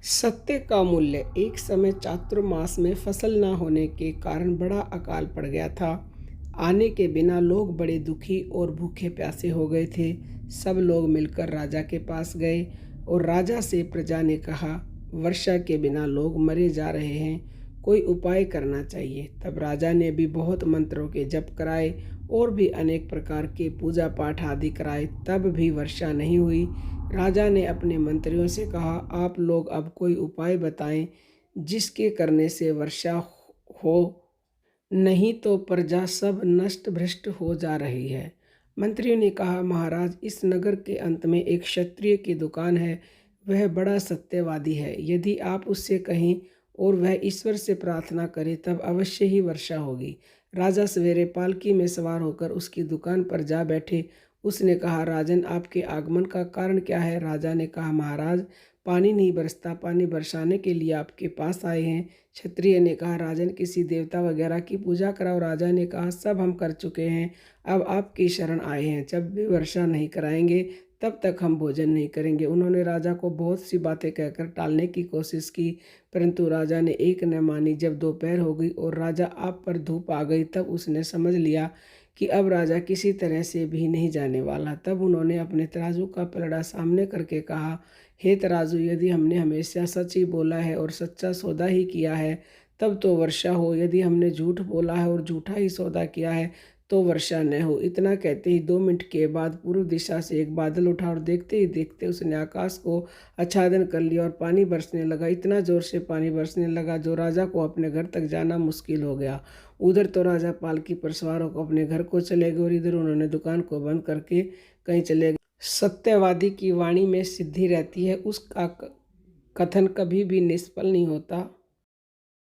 सत्य का मूल्य। एक समय चातुर्मास में फसल न होने के कारण बड़ा अकाल पड़ गया था। आने के बिना लोग बड़े दुखी और भूखे प्यासे हो गए थे। सब लोग मिलकर राजा के पास गए और राजा से प्रजा ने कहा, वर्षा के बिना लोग मरे जा रहे हैं, कोई उपाय करना चाहिए। तब राजा ने भी बहुत मंत्रों के जप कराए और भी अनेक प्रकार के पूजा पाठ आदि कराए, तब भी वर्षा नहीं हुई। राजा ने अपने मंत्रियों से कहा, आप लोग अब कोई उपाय बताएं जिसके करने से वर्षा हो, नहीं तो प्रजा सब नष्ट भ्रष्ट हो जा रही है। मंत्रियों ने कहा, महाराज, इस नगर के अंत में एक क्षत्रिय की दुकान है। वह बड़ा सत्यवादी है। यदि आप उससे कहें और वह ईश्वर से प्रार्थना करे तब अवश्य ही वर्षा होगी। राजा सवेरे पालकी में सवार होकर उसकी दुकान पर जा बैठे। उसने कहा, राजन, आपके आगमन का कारण क्या है? राजा ने कहा, महाराज, पानी नहीं बरसता, पानी बरसाने के लिए आपके पास आए हैं। क्षत्रिय ने कहा, राजन, किसी देवता वगैरह की पूजा कराओ। राजा ने कहा, सब हम कर चुके हैं, अब आपकी शरण आए हैं। जब भी वर्षा नहीं कराएंगे तब तक हम भोजन नहीं करेंगे। उन्होंने राजा को बहुत सी बातें कहकर टालने की कोशिश की, परंतु राजा ने एक न मानी। जब दोपहर हो गई और राजा आप पर धूप आ गई, तब उसने समझ लिया कि अब राजा किसी तरह से भी नहीं जाने वाला। तब उन्होंने अपने तराजू का पलड़ा सामने करके कहा, हे तराजू, यदि हमने हमेशा सच ही बोला है और सच्चा सौदा ही किया है तब तो वर्षा हो। यदि हमने झूठ बोला है और झूठा ही सौदा किया है तो वर्षा न हो। इतना कहते ही 2 मिनट के बाद पूर्व दिशा से एक बादल उठा और देखते ही देखते उसने आकाश को आच्छादन कर लिया और पानी बरसने लगा। इतना जोर से पानी बरसने लगा जो राजा को अपने घर तक जाना मुश्किल हो गया। उधर तो राजा पालकी पर सवार होकर अपने घर को चले गए और इधर उन्होंने दुकान को बंद करके कहीं चले गए। सत्यवादी की वाणी में सिद्धि रहती है, उसका कथन कभी भी निष्फल नहीं होता।